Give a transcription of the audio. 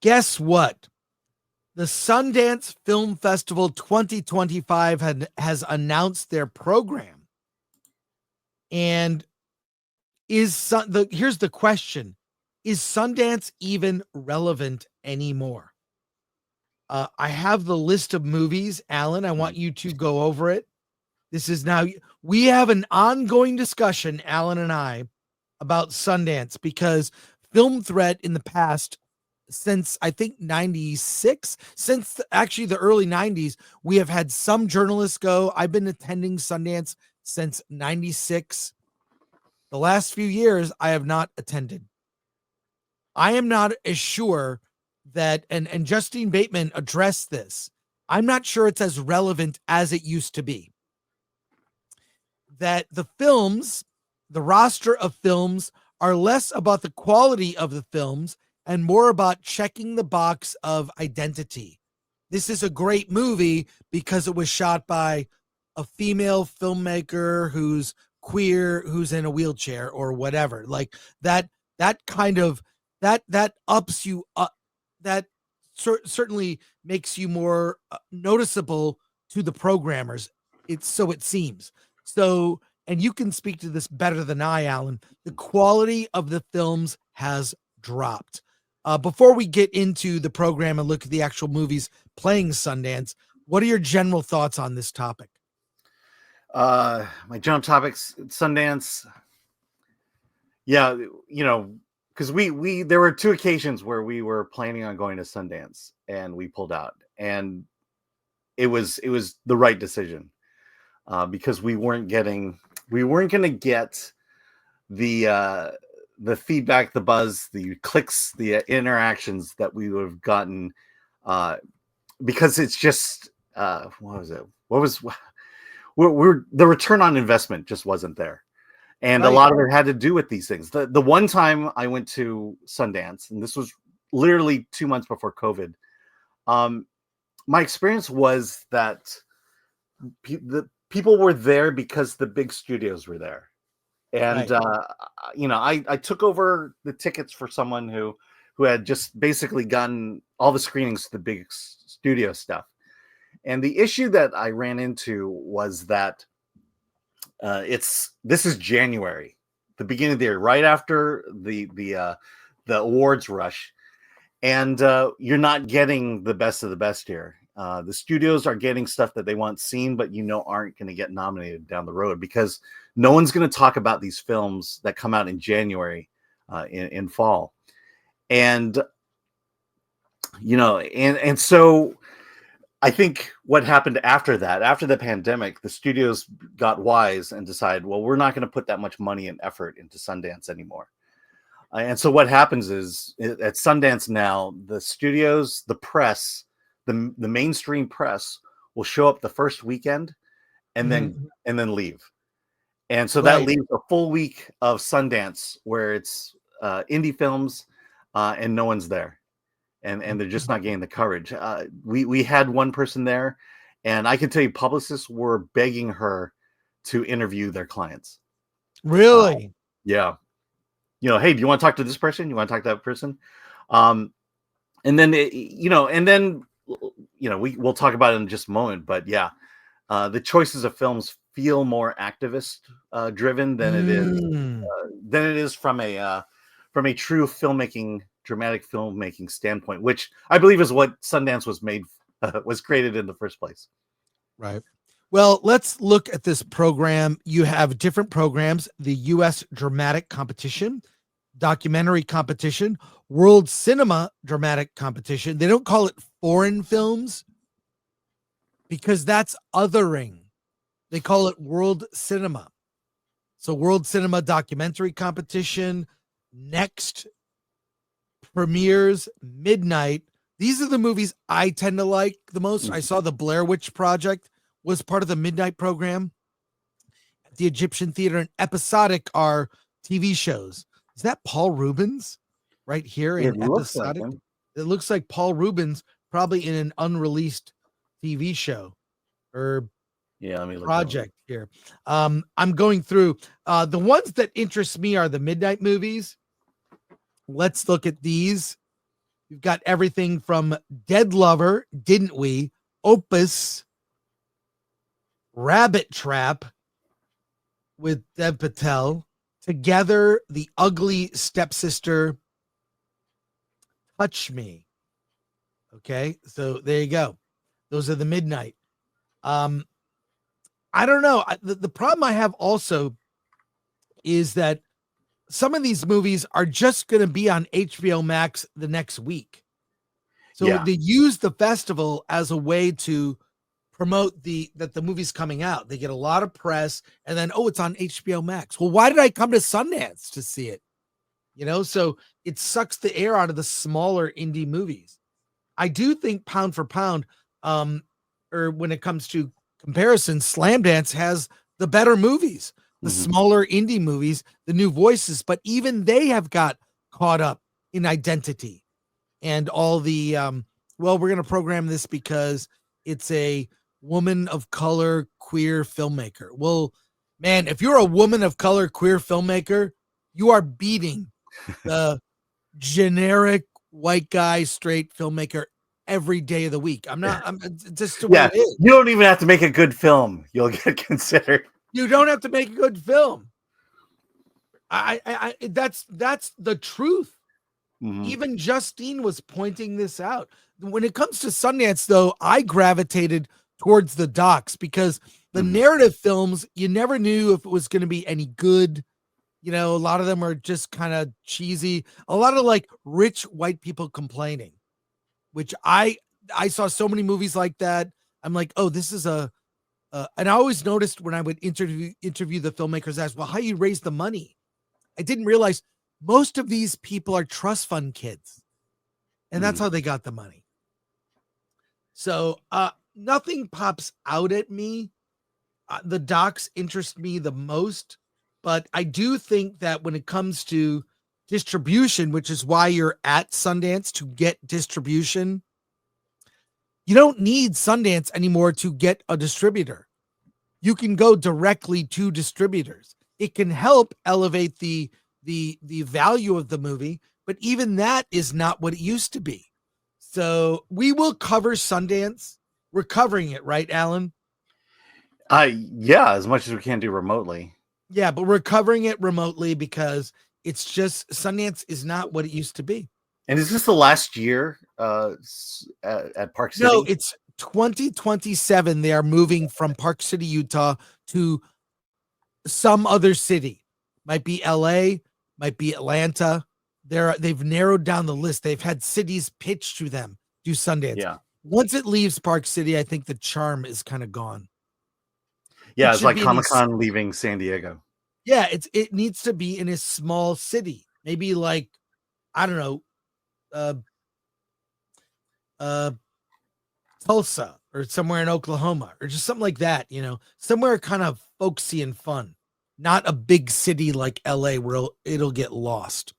guess what? The Sundance Film Festival 2025 has announced their program. And here's the question. Is Sundance even relevant anymore? I have the list of movies. Alan, I want you to go over it. This is now, we have an ongoing discussion, Alan and I, about Sundance, because Film Threat in the past, since I think 96, since actually the early 90s, we have had some journalists go. I've been attending Sundance since 96. The last few years, I have not attended. I am not as sure that, and Justine Bateman addressed this, I'm not sure it's as relevant as it used to be. That the films, the roster of films, are less about the quality of the films and more about checking the box of identity. This is a great movie because it was shot by a female filmmaker who's queer, who's in a wheelchair or whatever. Like that kind of, that ups you up, that certainly makes you more noticeable to the programmers. So it seems. So, and you can speak to this better than I, Alan, the quality of the films has dropped. Before we get into the program and look at the actual movies playing Sundance, what are your general thoughts on this topic? My general topics, Sundance. Yeah, because there were two occasions where we were planning on going to Sundance and we pulled out, and it was the right decision because we weren't going to get the feedback, the buzz, the clicks, the interactions that we would have gotten because it's just the return on investment just wasn't there. And right. A lot of it had to do with these things. The one time I went to Sundance, and this was literally 2 months before COVID, my experience was that the people were there because the big studios were there. And, right. I took over the tickets for someone who had just basically gotten all the screenings to the big studio stuff. And the issue that I ran into was that this is January, the beginning of the year, right after the awards rush, and you're not getting the best of the best here. The studios are getting stuff that they want seen, but aren't going to get nominated down the road because no one's going to talk about these films that come out in January, in fall, and and so. I think what happened after that, after the pandemic, the studios got wise and decided, well, we're not going to put that much money and effort into Sundance anymore. And so what happens is at Sundance now, the studios, the press, the mainstream press will show up the first weekend and then leave. And so that leaves a full week of Sundance where it's indie films and no one's there. And they're just not getting the coverage. We had one person there, and I can tell you publicists were begging her to interview their clients. Really? Yeah. Hey, do you want to talk to this person? You want to talk to that person? And then, we'll talk about it in just a moment. But yeah, the choices of films feel more activist driven than it is from a true dramatic filmmaking standpoint, which I believe is what Sundance was created in the first place. Right. Well, let's look at this program. You have different programs: the U.S. Dramatic Competition, Documentary Competition, World Cinema Dramatic Competition. They don't call it foreign films because that's othering. They call it World Cinema. So World Cinema Documentary Competition, Next, premieres, Midnight. These are the movies I tend to like the most. I saw the Blair Witch Project was part of the Midnight program at the Egyptian Theater, and Episodic are TV shows. Is that Paul Rubens right here in Episodic? It looks like Paul Rubens probably in an unreleased TV show or project here. I'm going through the ones that interest me are the Midnight movies. Let's look at these. We've got everything from Dead Lover, Didn't We? Opus, Rabbit Trap with Dev Patel, Together, The Ugly Stepsister, Touch Me. Okay, so there you go. Those are the midnight. I don't know. The problem I have also is that some of these movies are just going to be on HBO Max the next week. So Yeah. they use the festival as a way to promote that the movie's coming out. They get a lot of press, and then, oh, it's on HBO Max. Well, why did I come to Sundance to see it? So it sucks the air out of the smaller indie movies. I do think pound for pound, or when it comes to comparison, Slamdance has the better movies, the smaller indie movies, the new voices, but even they have got caught up in identity and all the, well, we're going to program this because it's a woman of color, queer filmmaker. Well, man, if you're a woman of color, queer filmmaker, you are beating the generic white guy, straight filmmaker every day of the week. I'm just the way it is. You don't even have to make a good film. You'll get considered. You don't have to make a good film. That's the truth. Even Justine was pointing this out. When it comes to Sundance, though, I gravitated towards the docs because the narrative films, you never knew if it was going to be any good. A lot of them are just kind of cheesy. A lot of like rich white people complaining, which I saw so many movies like that. I'm like, oh, this is and I always noticed when I would interview the filmmakers, ask, well, how you raise the money? I didn't realize most of these people are trust fund kids, and that's how they got the money. So nothing pops out at me. The docs interest me the most, but I do think that when it comes to distribution, which is why you're at Sundance to get distribution, you don't need Sundance anymore to get a distributor. You can go directly to distributors. It can help elevate the value of the movie, but even that is not what it used to be. So we will cover Sundance. We're covering it, right, Alan? Yeah, as much as we can do remotely. Yeah, but we're covering it remotely because it's just Sundance is not what it used to be. And is this the last year at Park City? No, it's 2027. They are moving from Park City, Utah to some other city. Might be LA, might be Atlanta. They've narrowed down the list. They've had cities pitch to them do Sundance. Yeah. Once it leaves Park City, I think the charm is kind of gone. Yeah, it's like Comic-Con leaving San Diego. Yeah, it needs to be in a small city. Maybe like, I don't know, Tulsa or somewhere in Oklahoma or just something like that, somewhere kind of folksy and fun, not a big city like LA where it'll get lost.